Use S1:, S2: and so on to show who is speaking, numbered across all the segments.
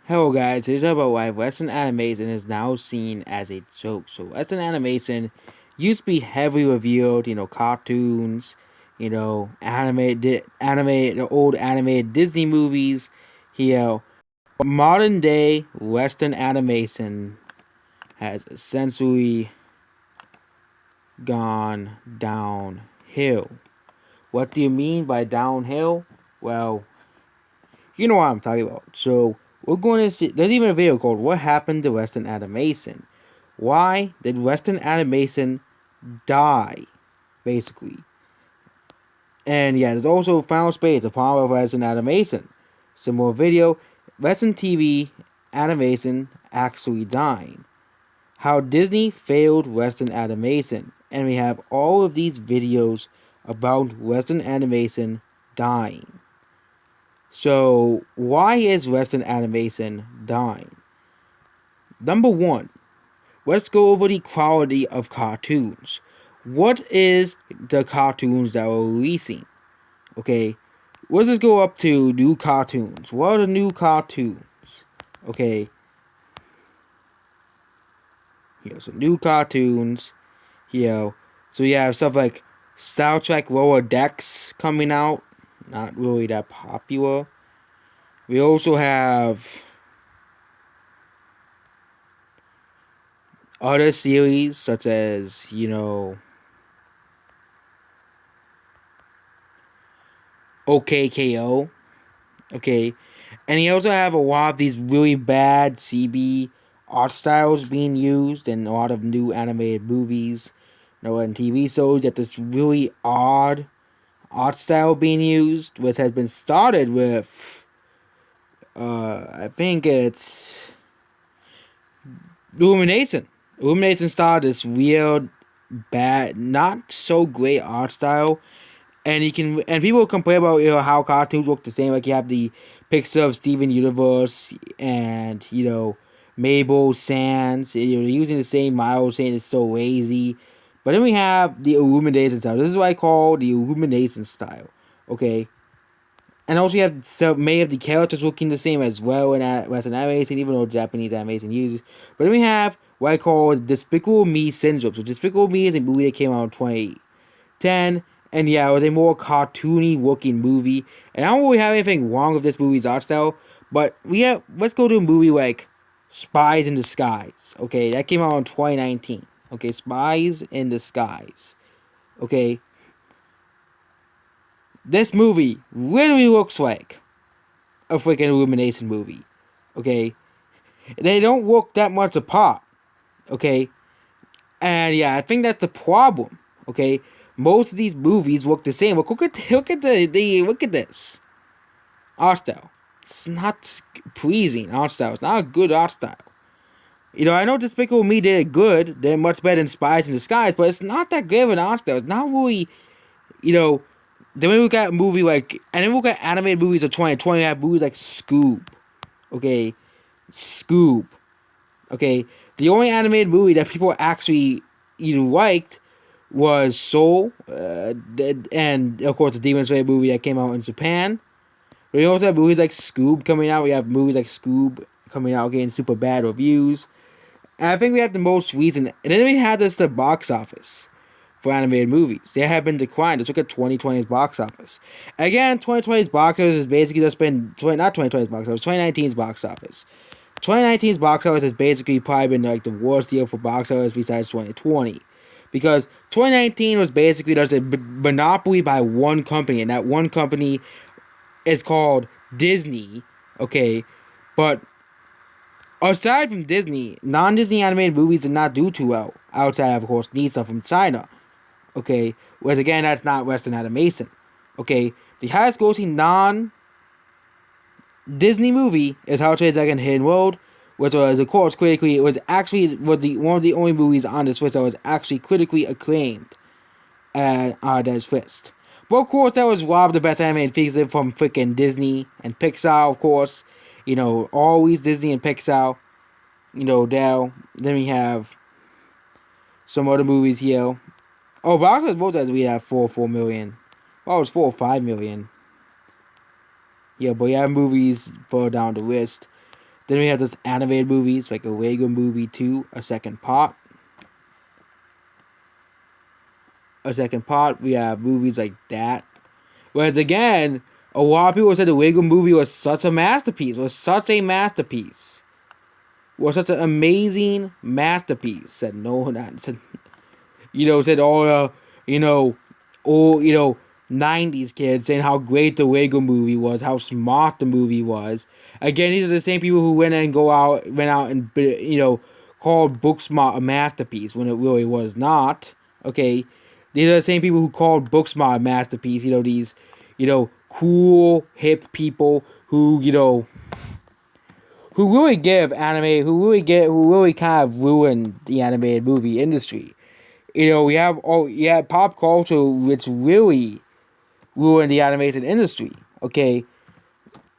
S1: Hello guys, it's about why Western animation is now seen as a joke. So Western animation used to be heavily revealed, cartoons, the old animated Disney movies, modern day Western animation has essentially gone downhill. What do you mean by downhill? Well, you know what I'm talking about. So we're going to see. There's even a video called "What Happened to Western Animation." Why did Western animation die, basically? And yeah, there's also Final Space, the power of Western animation. Similar video, Western TV animation actually dying. How Disney failed Western animation, and we have all of these videos about Western animation dying. So, why is Western animation dying? Number one, let's go over the quality of cartoons. What is the cartoons that we're releasing? Okay, let's just go up to new cartoons. What are the new cartoons? Okay, here's some new cartoons. Here, so you have stuff like Star Trek Lower Decks coming out. Not really that popular. We also have other series such as OKKO. Okay, and you also have a lot of these really bad CB art styles being used in a lot of new animated movies, and TV shows. That this really odd art style being used, which has been started with, I think it's Illumination. Illumination started this weird, bad, not so great art style, and people complain about how cartoons look the same. Like you have the picture of Steven Universe and Mabel Sands. They're using the same model, saying it's so lazy. But then we have the Illumination style. This is what I call the Illumination style. Okay, and also you have many of the characters looking the same as well in Western animation, even though Japanese animation uses. But then we have what I call Despicable Me Syndrome. So Despicable Me is a movie that came out in 2010. And yeah, it was a more cartoony looking movie. And I don't really have anything wrong with this movie's art style. But let's go to a movie like Spies in Disguise. Okay, that came out in 2019. Okay, Spies in Disguise. Okay, this movie literally looks like a freaking Illumination movie. Okay, they don't look that much apart. Okay, and yeah, I think that's the problem. Okay, most of these movies look the same. Look at look at this art style. It's not pleasing art style. It's not a good art style. I know Despicable Me did it good. They're much better than Spies in Disguise, but it's not that good of an art style. It's not really, you know. Then we look at a movie like, and then we look at animated movies of 2020. We have movies like Scoob. Okay, Scoob. Okay, the only animated movie that people actually liked was Soul, and of course the Demon Slayer movie that came out in Japan. We also have movies like Scoob coming out. We have movies like Scoob coming out getting super bad reviews. And I think we have the most recent. And then we have the box office for animated movies. They have been declined. Let's look at 2020's box office. Again, 2020's box office has basically just been not 2020's box office, 2019's box office. 2019's box office has basically probably been like the worst year for box office besides 2020. Because 2019 was basically just a monopoly by one company, and that one company is called Disney. Okay, but aside from Disney, non-Disney animated movies did not do too well. Outside, of course, Nisa from China. Okay, whereas again, that's not Western animation. Okay, the highest grossing non-Disney movie is How to Train Dragon Hidden World, which was, of course, critically, it was actually one of the only movies on this list that was actually critically acclaimed at Dead's Fist. But of course, that was robbed the best animated feature from freaking Disney and Pixar, of course. Always Disney and Pixar. Then we have some other movies here. Oh, Box Office Both as we have 4 million. Well, it was 4 or 5 million. Yeah, but you have movies further down the list. Then we have this animated movies like a Lego Movie 2, a second part. We have movies like that. Whereas again, a lot of people said the Lego Movie was such a masterpiece. Was such a masterpiece. Was such an amazing masterpiece. Said no, not said said all all 90s kids saying how great the Lego Movie was, how smart the movie was. Again, these are the same people who went out and called Booksmart a masterpiece when it really was not. Okay, these are the same people who called Booksmart a masterpiece. These cool hip people who really give anime, who really kind of ruin the animated movie industry. We have pop culture, which really ruined the animation industry. Okay,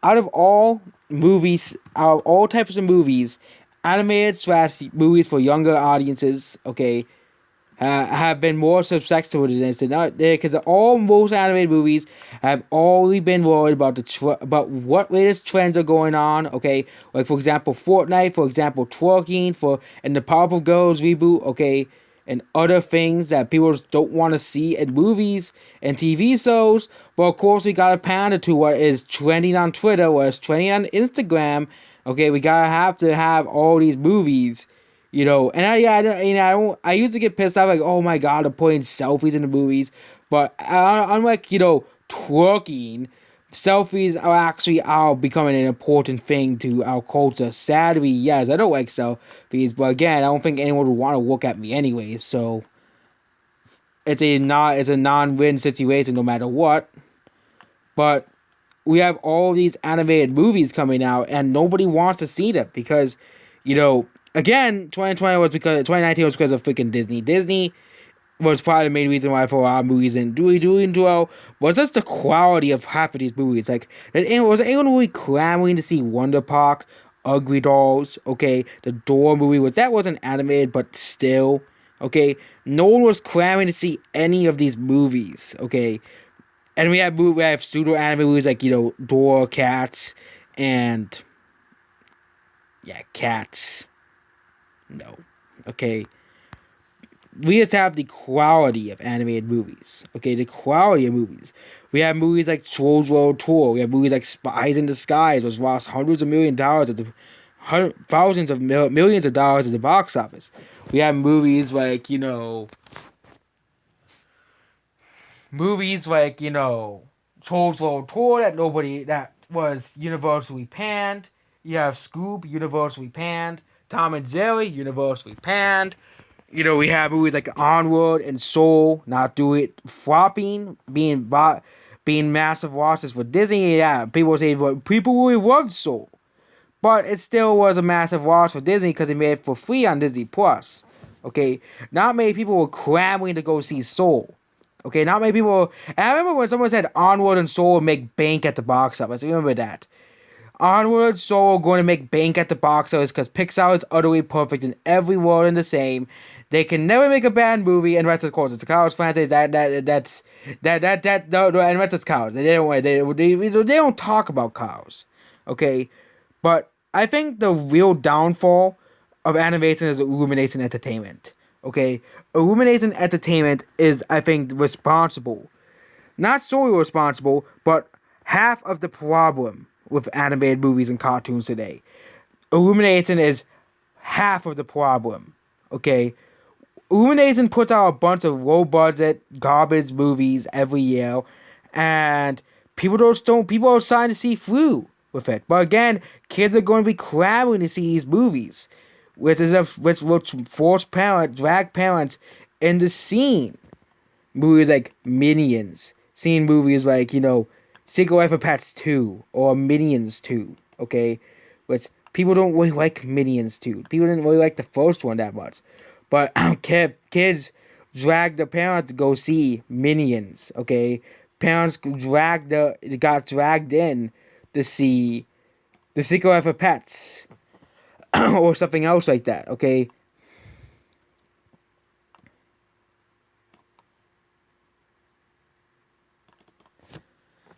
S1: out of all movies, out of all types of movies, animated slash movies for younger audiences, okay, have been more susceptible to this than not because all most animated movies have only been worried about about what latest trends are going on. Okay, like for example Fortnite, for example twerking, and the Powerpuff Girls reboot. Okay, and other things that people don't want to see in movies and TV shows. But of course we gotta pander to what is trending on Twitter, what is trending on Instagram. Okay, we gotta have to have all these movies and I used to get pissed off like, oh my god, they're putting selfies in the movies, but unlike twerking, selfies are becoming an important thing to our culture. Sadly, yes, I don't like selfies, but again, I don't think anyone would want to look at me anyway, so it's a non-win situation no matter what. But we have all these animated movies coming out, and nobody wants to see them because, again, 2019 was because of freaking Disney. Disney was probably the main reason why for our movies and doing well was just the quality of half of these movies. Like, was anyone really clamoring to see Wonder Park, Ugly Dolls, okay, the Door movie that wasn't animated, but still, okay, no one was clamoring to see any of these movies, okay. And we have pseudo anime movies like Door, Cats, and Cats. No, okay. We just have the quality of animated movies. Okay, the quality of movies. We have movies like Trolls World Tour. We have movies like Spies in Disguise, which lost hundreds of $1,000,000 at the thousands of millions of dollars at the box office. We have movies like Trolls World Tour that was universally panned. You have Scoop, universally panned. Tom and Jerry, universally panned. We have movies like Onward and Soul not do it flopping, being massive losses for Disney. Yeah, people say people really loved Soul, but it still was a massive loss for Disney because they made it for free on Disney Plus. Okay, not many people were clamoring to go see Soul. Okay, not many people. And I remember when someone said Onward and Soul would make bank at the box office. I remember that. Onward, Soul going to make bank at the box office because Pixar is utterly perfect in every world and the same. They can never make a bad movie, and rest of course it's the Cars franchise and rest is Cars. They don't talk about Cars, okay. But I think the real downfall of animation is Illumination Entertainment. Okay, Illumination Entertainment is, I think, responsible, not solely responsible, but half of the problem with animated movies and cartoons today. Illumination is half of the problem. Okay, Illumination puts out a bunch of low budget garbage movies every year, and people are starting to see through with it. But again, kids are going to be clamoring to see these movies, which will drag parents into seeing movies like Minions, seeing movies like Secret Life of Pets 2 or Minions 2. Okay, which people don't really like Minions 2. People didn't really like the first one that much. But kids dragged their parents to go see Minions. Okay, parents got dragged in to see The Secret Life of Pets or something else like that. Okay.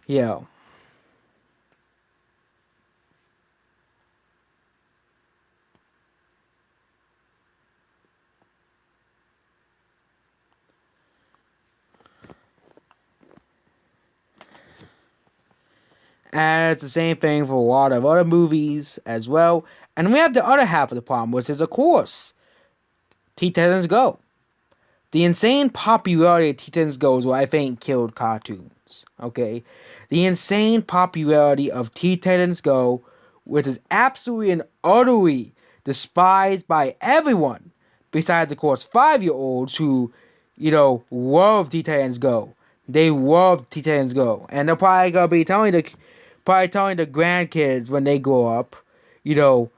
S1: Yeah. And it's the same thing for a lot of other movies as well. And we have the other half of the problem, which is, of course, Teen Titans Go. The insane popularity of Teen Titans Go is what I think killed cartoons. Okay? The insane popularity of Teen Titans Go, which is absolutely and utterly despised by everyone, besides, of course, 5-year-olds who, love Teen Titans Go. They love Teen Titans Go. And they're probably going to be telling the grandkids when they grow up, you know,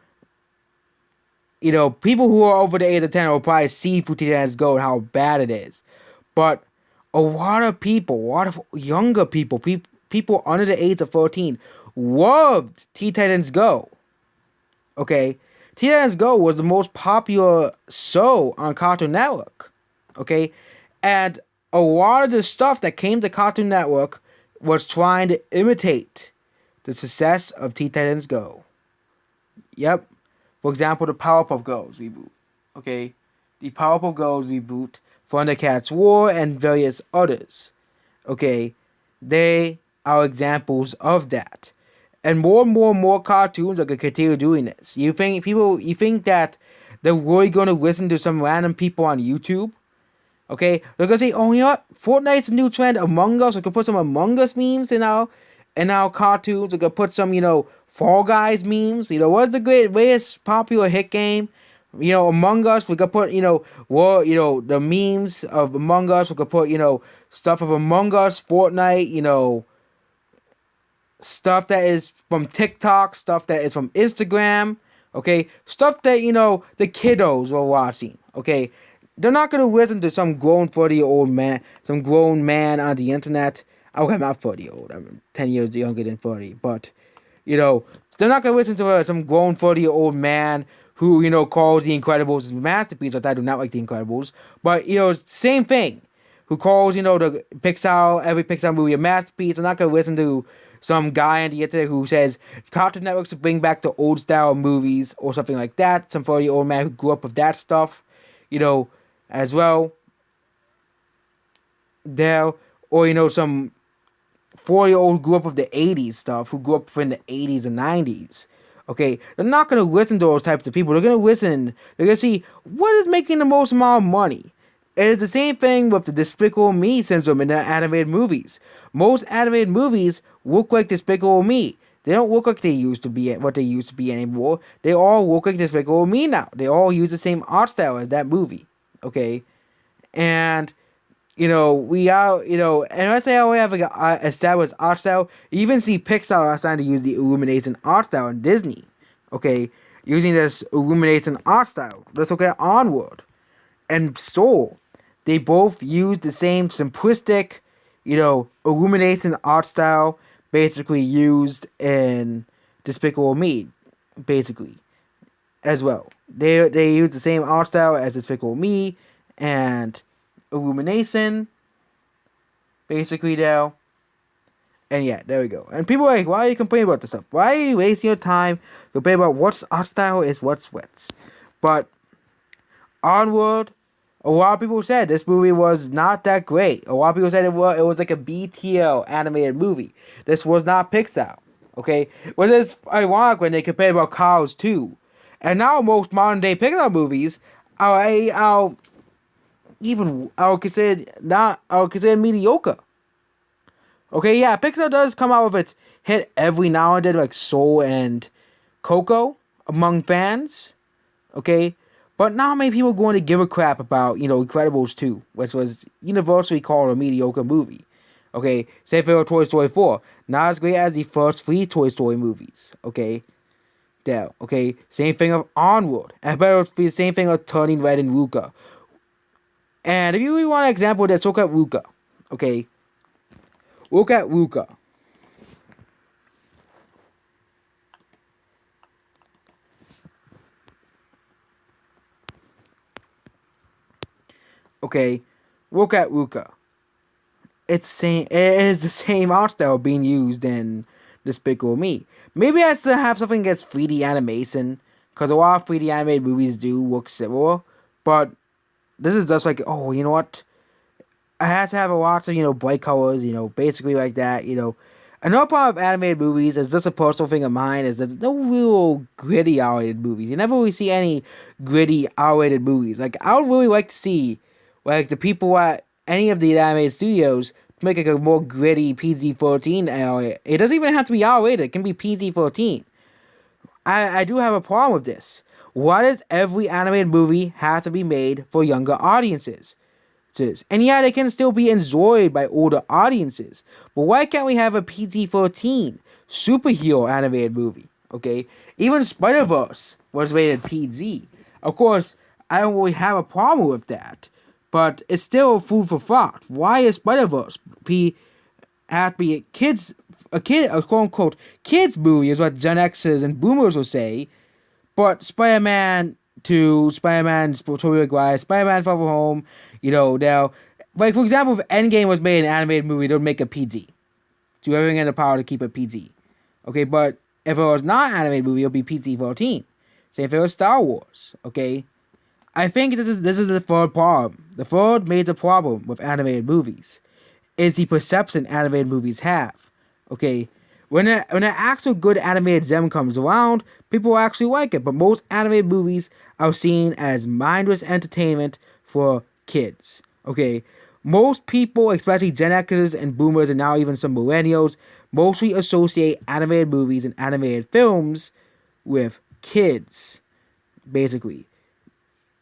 S1: people who are over the age of 10 will probably see through Teen Titans Go and how bad it is. But a lot of people, a lot of younger people, people under the age of 14, loved Teen Titans Go. Okay? Teen Titans Go was the most popular show on Cartoon Network. Okay? And a lot of the stuff that came to Cartoon Network was trying to imitate the success of Teen Titans Go. Yep. For example, the Powerpuff Girls reboot. Okay? The Powerpuff Girls reboot, Thundercats War, and various others. Okay? They are examples of that. And more cartoons are going to continue doing this. You think that they're really going to listen to some random people on YouTube? Okay? They're going to say, oh, you know what? Fortnite's a new trend, Among Us. We could put some Among Us memes in our cartoons. We could put some, Fall Guys memes. What's the greatest popular hit game? Among Us. We could put, the memes of Among Us. We could put, stuff of Among Us, Fortnite, stuff that is from TikTok, stuff that is from Instagram, okay? Stuff that, the kiddos are watching, okay? They're not going to listen to some grown 40-year-old man, some grown man on the internet. Okay, I'm not 40-year-old. I'm 10 years younger than 40, but... they're not going to listen to some grown 40-year-old man who, calls The Incredibles a masterpiece, which I do not like The Incredibles. But, same thing. Who calls, every Pixar movie a masterpiece. They're not going to listen to some guy on the internet who says Cartoon Network should bring back the old style movies or something like that. Some 40-year-old man who grew up with that stuff, as well. There. Or, some 40-year-old grew up with the 80s stuff, who grew up in the 80s and 90s. Okay, they're not going to listen to those types of people. They're going to see what is making the most amount of money. It's the same thing with the Despicable Me Syndrome in the animated movies. Most animated movies look like Despicable Me. They don't look like they used to be anymore. They all look like Despicable Me now. They all use the same art style as that movie. Okay, and we are, and let's say we have like an established art style. You even see Pixar are starting to use the Illumination art style in Disney. Okay, using this Illumination art style. Let's look at Onward and Soul. They both use the same simplistic, Illumination art style, basically used in Despicable Me, basically, as well. They use the same art style as Despicable Me and Illumination, basically, now. And yeah, there we go. And people are like, why are you complaining about this stuff? Why are you wasting your time complaining about what's art style is what's what's? But Onward, a lot of people said this movie was not that great. A lot of people said it was like a BTL animated movie. This was not Pixar. Okay? Well, it's ironic when they compare about Cars 2. And now most modern day Pixar movies are consider mediocre. Okay, yeah, Pixar does come out with its hit every now and then, like Soul and Coco, among fans. Okay, but not many people are going to give a crap about, Incredibles 2, which was universally called a mediocre movie. Okay, same thing with Toy Story 4. Not as great as the first 3 Toy Story movies. Okay, there. Okay, same thing of Onward. And better the same thing of Turning Red and Luca. And if you really want an example of this, look at Luca. Okay? Look at Luca. Okay? Look at Luca. It is the same art style being used in Despicable Me. Maybe I still have something against 3D animation, because a lot of 3D animated movies do look similar, but this is just like, oh, you know what? I had to have a lot of, bright colors, basically like that, Another part of animated movies is just a personal thing of mine is that no real gritty R-rated movies. You never really see any gritty R-rated movies. Like I would really like to see like the people at any of the animated studios make like a more gritty PG-13 R. It doesn't even have to be R-rated. It can be PG-13. I do have a problem with this. Why does every animated movie have to be made for younger audiences? And yeah, they can still be enjoyed by older audiences. But why can't we have a PG-13 superhero animated movie? Okay, even Spider-Verse was rated PG. Of course, I don't really have a problem with that, but it's still food for thought. Why is Spider-Verse have to be a quote unquote kids movie is what Gen Xers and Boomers will say, but Spider-Man 2, Spider-Man, Tobey Maguire, Spider-Man Far From Home, now, like, for example, if Endgame was made an animated movie, they would make a PG. So everything in the power to keep it PG. Okay, but if it was not an animated movie, it would be PG-14. Same if it was Star Wars, okay? I think this is the third problem. The third major problem with animated movies is the perception animated movies have, okay? When an actual good animated gem comes around, people actually like it. But most animated movies are seen as mindless entertainment for kids. Okay, most people, especially Gen Xers and Boomers, and now even some Millennials, mostly associate animated movies and animated films with kids, basically,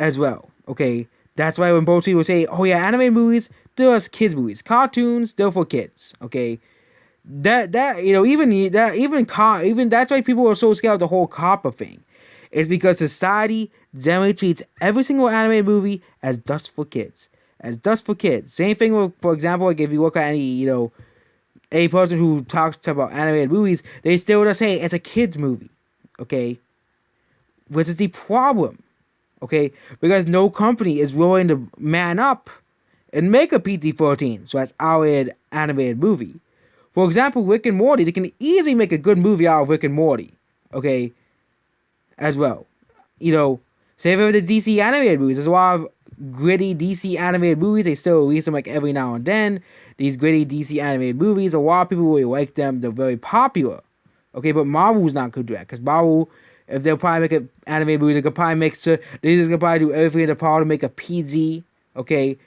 S1: as well. Okay, that's why when most people say, "Oh yeah, animated movies, they're just kids movies. Cartoons, they're for kids." Okay. Even that's why people are so scared of the whole copper thing. It's because society generally treats every single animated movie as just for kids. Same thing with, for example, like if you look at any, a person who talks about animated movies, they still just say it's a kids movie. Okay? Which is the problem. Okay? Because no company is willing to man up and make a PG-13, so that's R-rated animated movie. For example, Rick and Morty, they can easily make a good movie out of Rick and Morty, okay, as well. Same with the DC animated movies. There's a lot of gritty DC animated movies. They still release them like every now and then. These gritty DC animated movies, a lot of people really like them. They're very popular, okay, but Marvel's not going to do that, because Marvel, if they'll probably make an animated movie, they could probably do everything in their power to make a PG, okay,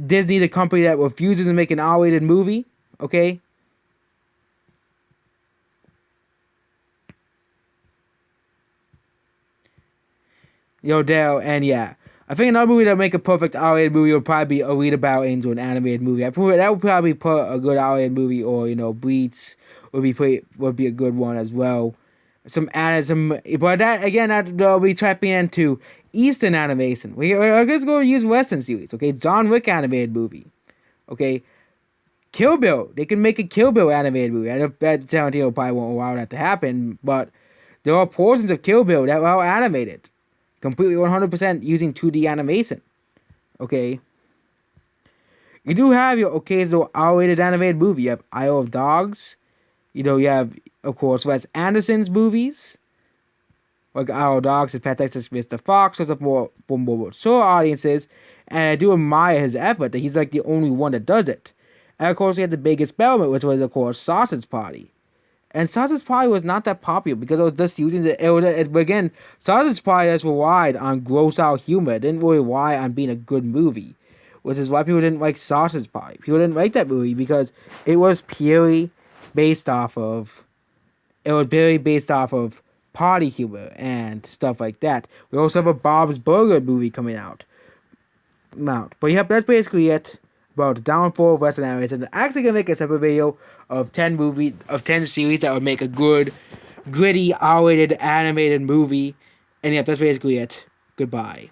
S1: Disney, the company that refuses to make an R-rated movie, okay? Dale, and yeah. I think another movie that would make a perfect R-rated movie would probably be a Read About Angel, an animated movie. That would probably put a good R-rated movie, or, Bleach would be a good one as well. But that, again, that'll be tapping into Eastern animation. We're just going to use Western series, okay? John Wick animated movie, okay? Kill Bill. They can make a Kill Bill animated movie. I know that Tarantino probably won't allow that to happen, but there are portions of Kill Bill that are animated. Completely 100% using 2D animation. Okay? You do have your occasional R-rated animated movie. You have Isle of Dogs. You have, of course, Wes Anderson's movies. Like Isle of Dogs and Pet Detective Mr. Fox. Those are more for more mature audiences. And I do admire his effort that he's like the only one that does it. And of course, we had the big experiment, which was, of course, Sausage Party. And Sausage Party was not that popular because it was just using again, Sausage Party just relied on gross out humor. It didn't really rely on being a good movie, which is why people didn't like Sausage Party. People didn't like that movie because it was purely based off of party humor and stuff like that. We also have a Bob's Burger movie coming out. But yep, that's basically it about the downfall of Western animation. I'm actually gonna make a separate video of 10 series that would make a good, gritty, R-rated animated movie. And yep, that's basically it. Goodbye.